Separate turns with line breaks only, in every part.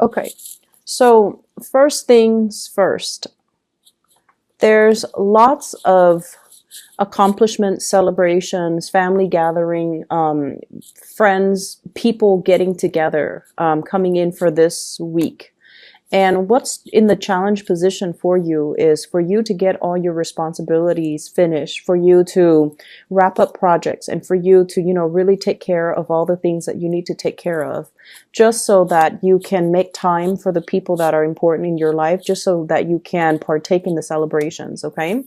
Okay, so first things first, there's lots of accomplishments, celebrations, family gathering, friends, people getting together, coming in for this week. And what's in the challenge position for you is for you to get all your responsibilities finished, for you to wrap up projects, and for you to, really take care of all the things that you need to take care of, just so that you can make time for the people that are important in your life, just so that you can partake in the celebrations, okay?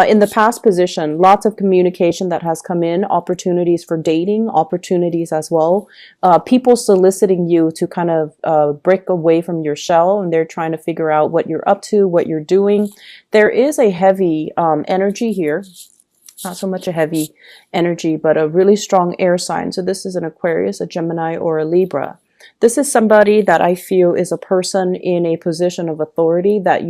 In the past position, lots of communication that has come in, opportunities for dating, opportunities as well. People soliciting you to kind of break away from your shell, and they're trying to figure out what you're up to, what you're doing. There is a heavy energy here. Not so much a heavy energy, but a really strong air sign. So this is an Aquarius, a Gemini, or a Libra. This is somebody that I feel is a person in a position of authority that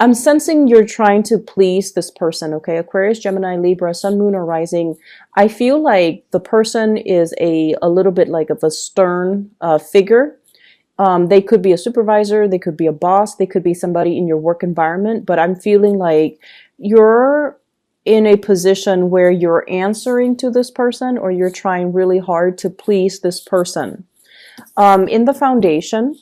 I'm sensing you're trying to please this person, okay? Aquarius, Gemini, Libra, Sun, Moon, or Rising. I feel like the person is a little bit like of a stern figure. They could be a supervisor, they could be a boss, they could be somebody in your work environment, but I'm feeling like you're in a position where you're answering to this person, or you're trying really hard to please this person. In the foundation,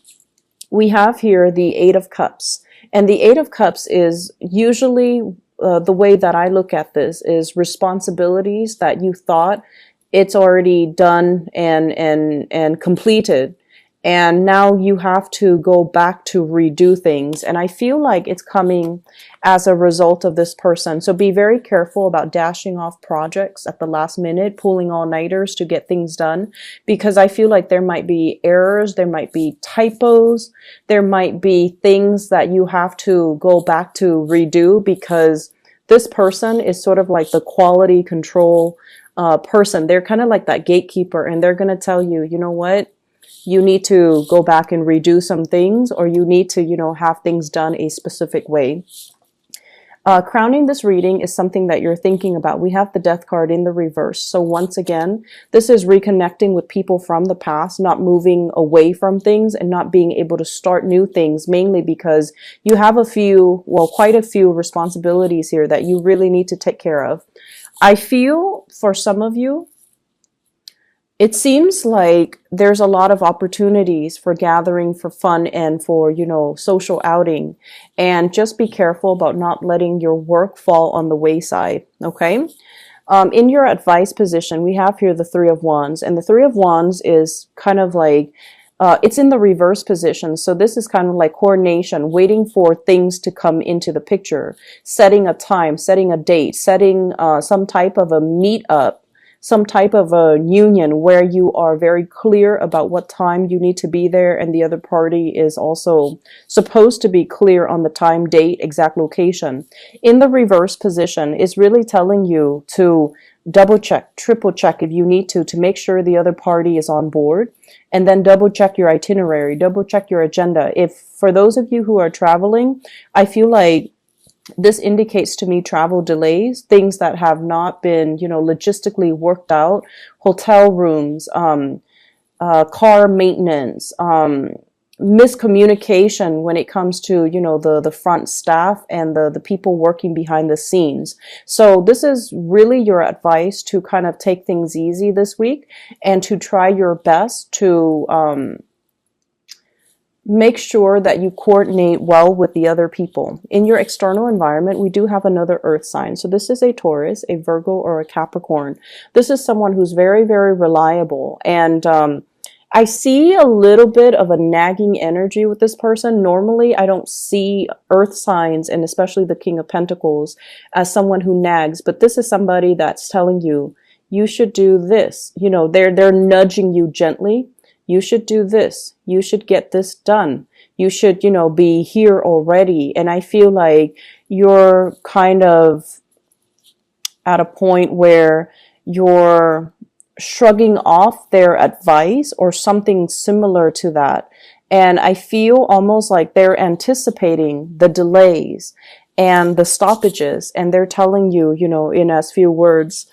we have here the Eight of Cups. And the Eight of Cups is usually the way that I look at this is responsibilities that you thought it's already done and completed. And now you have to go back to redo things. And I feel like it's coming as a result of this person. So be very careful about dashing off projects at the last minute, pulling all-nighters to get things done, because I feel like there might be errors, there might be typos, there might be things that you have to go back to redo, because this person is sort of like the quality control person. They're kind of like that gatekeeper, and they're going to tell you, you know what? You need to go back and redo some things, or you need to, have things done a specific way. Crowning this reading is something that you're thinking about. We have the Death card in the reverse. So once again, this is reconnecting with people from the past, not moving away from things and not being able to start new things, mainly because you have quite a few responsibilities here that you really need to take care of. I feel for some of you, it seems like there's a lot of opportunities for gathering, for fun, and for, social outing. And just be careful about not letting your work fall on the wayside, okay? In your advice position, we have here the Three of Wands. And the Three of Wands is kind of like, it's in the reverse position. So this is kind of like coordination, waiting for things to come into the picture, setting a time, setting a date, setting some type of a meet-up, some type of a union where you are very clear about what time you need to be there, and the other party is also supposed to be clear on the time, date, exact location. In the reverse position is really telling you to double check, triple check if you need to make sure the other party is on board, and then double check your itinerary, double check your agenda. If for those of you who are traveling, I feel like this indicates to me travel delays, things that have not been, logistically worked out, hotel rooms, car maintenance, miscommunication when it comes to, the front staff and the people working behind the scenes. So this is really your advice to kind of take things easy this week and to try your best to, make sure that you coordinate well with the other people. In your external environment, we do have another earth sign. So this is a Taurus, a Virgo, or a Capricorn. This is someone who's very, very reliable. And I see a little bit of a nagging energy with this person. Normally, I don't see earth signs, and especially the King of Pentacles, as someone who nags. But this is somebody that's telling you, you should do this. They're nudging you gently. You should do this. You should get this done. You should, be here already. And I feel like you're kind of at a point where you're shrugging off their advice or something similar to that. And I feel almost like they're anticipating the delays and the stoppages. And they're telling you, in as few words,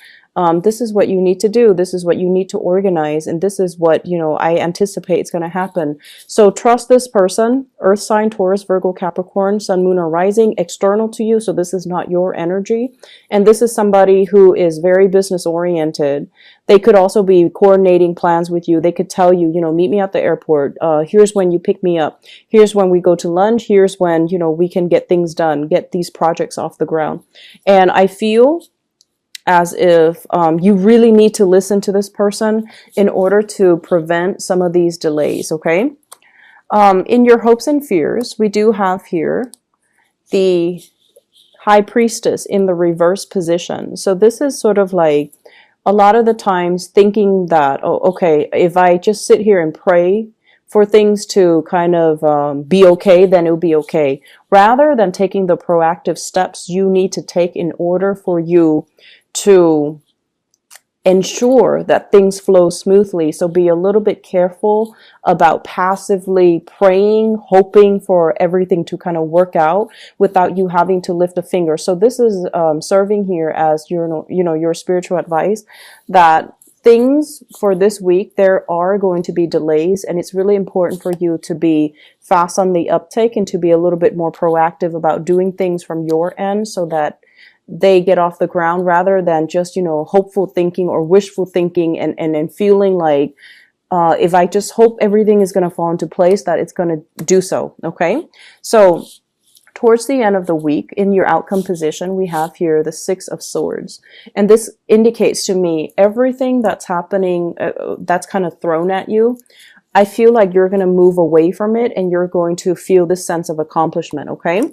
This is what you need to do. This is what you need to organize. And this is what, I anticipate is going to happen. So trust this person, Earth sign, Taurus, Virgo, Capricorn, Sun, Moon, or Rising, external to you. So this is not your energy. And this is somebody who is very business oriented. They could also be coordinating plans with you. They could tell you, meet me at the airport. Here's when you pick me up. Here's when we go to lunch. Here's when, we can get things done, get these projects off the ground. And I feel as if you really need to listen to this person in order to prevent some of these delays, okay? In your hopes and fears, we do have here the High Priestess in the reverse position. So this is sort of like a lot of the times thinking that, oh, okay, if I just sit here and pray for things to kind of be okay, then it'll be okay. Rather than taking the proactive steps you need to take in order for you to ensure that things flow smoothly. So be a little bit careful about passively praying, hoping for everything to kind of work out without you having to lift a finger. So this is serving here as your spiritual advice that things for this week, there are going to be delays, and it's really important for you to be fast on the uptake and to be a little bit more proactive about doing things from your end so that they get off the ground rather than just, hopeful thinking or wishful thinking and feeling like, if I just hope everything is going to fall into place, that it's going to do so. Okay. So towards the end of the week in your outcome position, we have here the Six of Swords. And this indicates to me everything that's happening, that's kind of thrown at you. I feel like you're going to move away from it and you're going to feel this sense of accomplishment. Okay.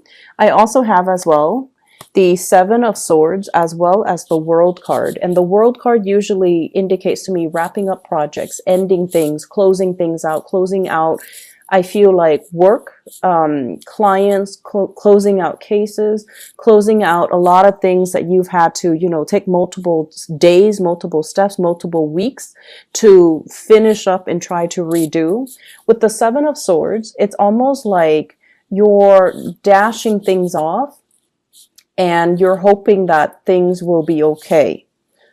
I also have as well the Seven of Swords as well as the World card. And the World card usually indicates to me wrapping up projects, ending things, closing things out, closing out, I feel like work, clients, closing out cases, closing out a lot of things that you've had to, take multiple days, multiple steps, multiple weeks to finish up and try to redo. With the Seven of Swords, it's almost like you're dashing things off and you're hoping that things will be okay.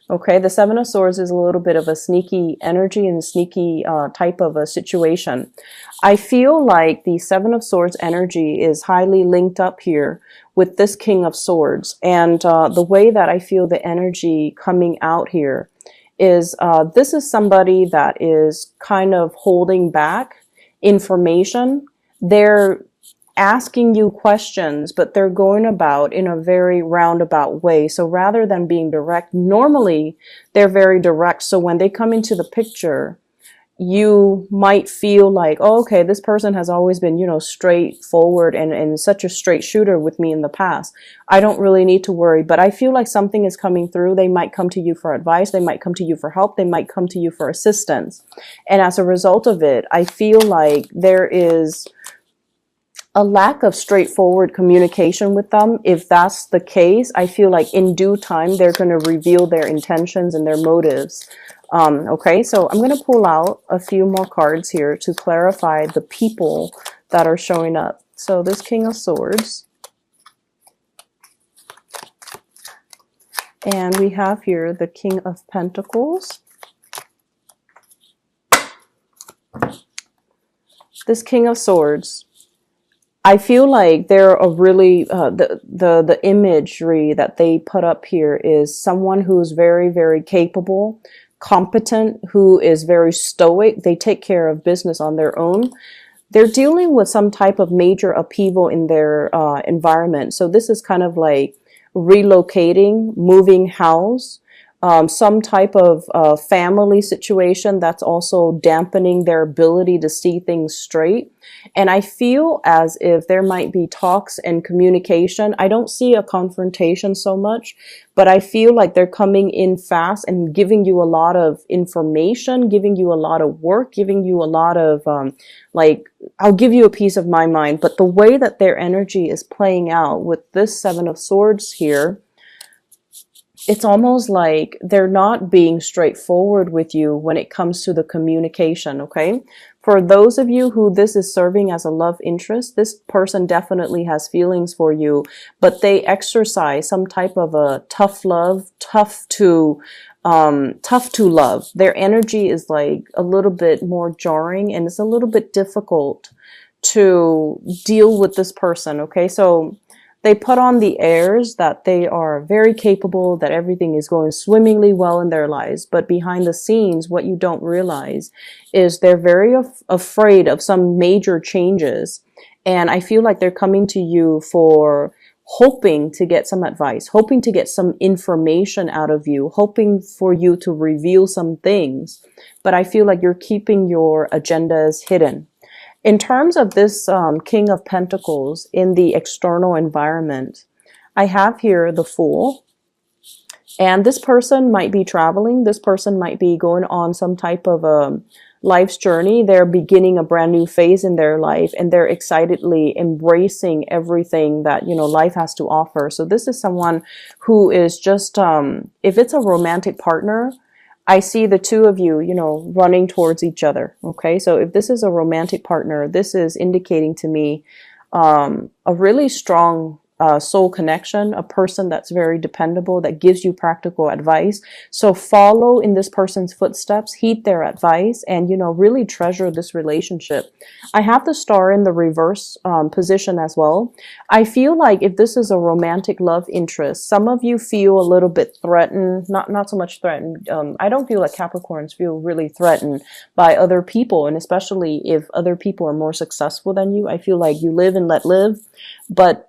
Okay, the Seven of Swords is a little bit of a sneaky energy and sneaky type of a situation. I feel like the Seven of Swords energy is highly linked up here with this King of Swords. And the way that I feel the energy coming out here is this is somebody that is kind of holding back information. They're asking you questions, but they're going about in a very roundabout way. So rather than being direct, normally they're very direct. So when they come into the picture, you might feel like, oh, okay, this person has always been, straightforward and such a straight shooter with me in the past. I don't really need to worry, but I feel like something is coming through. They might come to you for advice. They might come to you for help. They might come to you for assistance. And as a result of it, I feel like there is a lack of straightforward communication with them. If that's the case, I feel like in due time, they're going to reveal their intentions and their motives. Okay, so I'm going to pull out a few more cards here to clarify the people that are showing up. So this King of Swords. And we have here the King of Pentacles. This King of Swords. I feel like they're a really, the imagery that they put up here is someone who's very, very capable, competent, who is very stoic. They take care of business on their own. They're dealing with some type of major upheaval in their environment. So this is kind of like relocating, moving house, some type of family situation that's also dampening their ability to see things straight. And I feel as if there might be talks and communication. I don't see a confrontation so much, but I feel like they're coming in fast and giving you a lot of information, giving you a lot of work, giving you a lot of, I'll give you a piece of my mind. But the way that their energy is playing out with this Seven of Swords here, it's almost like they're not being straightforward with you when it comes to the communication, okay? For those of you who this is serving as a love interest, this person definitely has feelings for you, but they exercise some type of a tough love, tough to love. Their energy is like a little bit more jarring, and it's a little bit difficult to deal with this person. Okay, so they put on the airs that they are very capable, that everything is going swimmingly well in their lives. But behind the scenes, what you don't realize is they're very afraid of some major changes. And I feel like they're coming to you for hoping to get some advice, hoping to get some information out of you, hoping for you to reveal some things. But I feel like you're keeping your agendas hidden. In terms of this King of Pentacles in the external environment, I have here the Fool. And this person might be traveling. This person might be going on some type of a life's journey. They're beginning a brand new phase in their life, and they're excitedly embracing everything that, you know, life has to offer. So this is someone who is just, if it's a romantic partner, I see the two of you, you know, running towards each other. Okay, so if this is a romantic partner, this is indicating to me a really strong soul connection, a person that's very dependable, that gives you practical advice. So follow in this person's footsteps, heed their advice, and, you know, really treasure this relationship. I have the Star in the reverse position as well. I feel like if this is a romantic love interest, some of you feel a little bit threatened, not so much threatened. I don't feel like Capricorns feel really threatened by other people, and especially if other people are more successful than you. I feel like you live and let live, but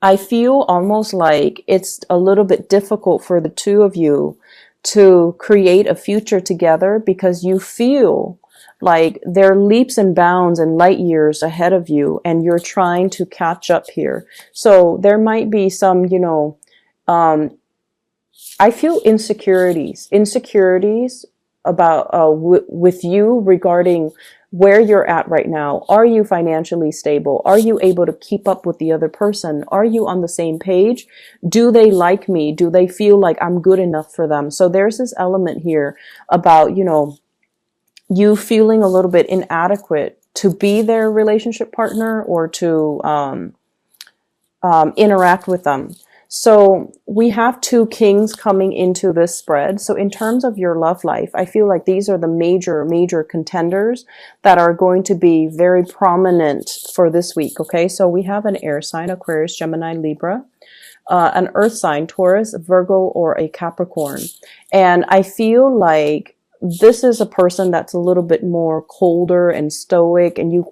I feel almost like it's a little bit difficult for the two of you to create a future together, because you feel like there are leaps and bounds and light years ahead of you, and you're trying to catch up here. So there might be some, you know, I feel insecurities about with you regarding where you're at right now. Are you financially stable? Are you able to keep up with the other person? Are you on the same page? Do they like me? Do they feel like I'm good enough for them? So there's this element here about, you know, you feeling a little bit inadequate to be their relationship partner or to interact with them. So we have two kings coming into this spread. So in terms of your love life, I feel like these are the major contenders that are going to be very prominent for this week. Okay, so we have an air sign, Aquarius, Gemini, Libra, an earth sign, Taurus, Virgo, or a Capricorn. And I feel like this is a person that's a little bit more colder and stoic, and you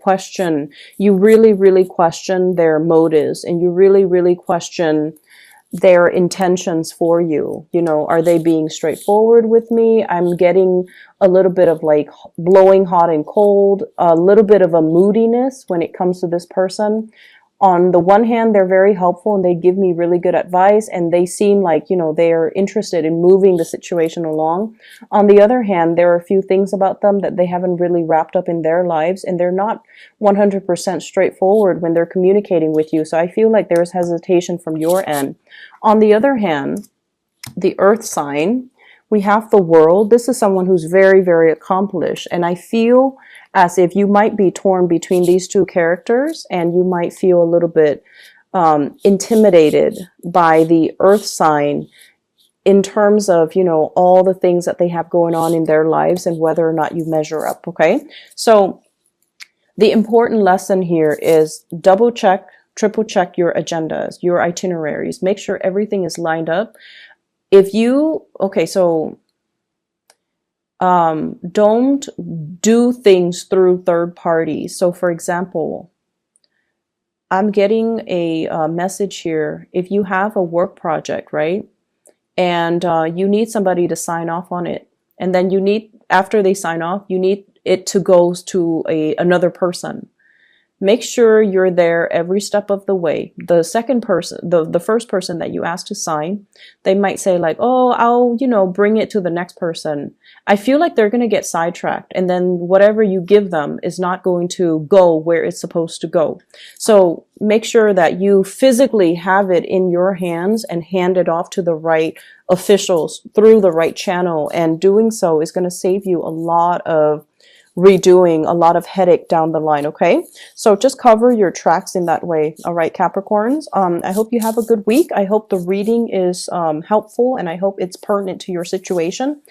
really question their motives, and you really question their intentions for you. You know, are they being straightforward with me? I'm getting a little bit of like blowing hot and cold, a little bit of a moodiness when it comes to this person. On the one hand, they're very helpful and they give me really good advice, and they seem like, you know, they're interested in moving the situation along. On the other hand, there are a few things about them that they haven't really wrapped up in their lives, and they're not 100% straightforward when they're communicating with you. So I feel like there's hesitation from your end. On the other hand, the earth sign, we have the World. This is someone who's very accomplished, and I feel as if you might be torn between these two characters, and you might feel a little bit intimidated by the earth sign in terms of, you know, all the things that they have going on in their lives and whether or not you measure up. Okay, so the important lesson here is double check, triple check your agendas, your itineraries. Make sure everything is lined up. If you, okay, so don't do things through third parties. So for example, I'm getting a message here. If you have a work project, right, and you need somebody to sign off on it, and then you need, after they sign off, you need it to go to another person. Make sure you're there every step of the way. The second person, the first person that you ask to sign, they might say like, oh, I'll, you know, bring it to the next person. I feel like they're going to get sidetracked, and then whatever you give them is not going to go where it's supposed to go. So make sure that you physically have it in your hands and hand it off to the right officials through the right channel. And doing so is going to save you a lot of redoing, a lot of headache down the line. Okay, so just cover your tracks in that way. All right, Capricorns, I hope you have a good week. I hope the reading is helpful, and I hope it's pertinent to your situation.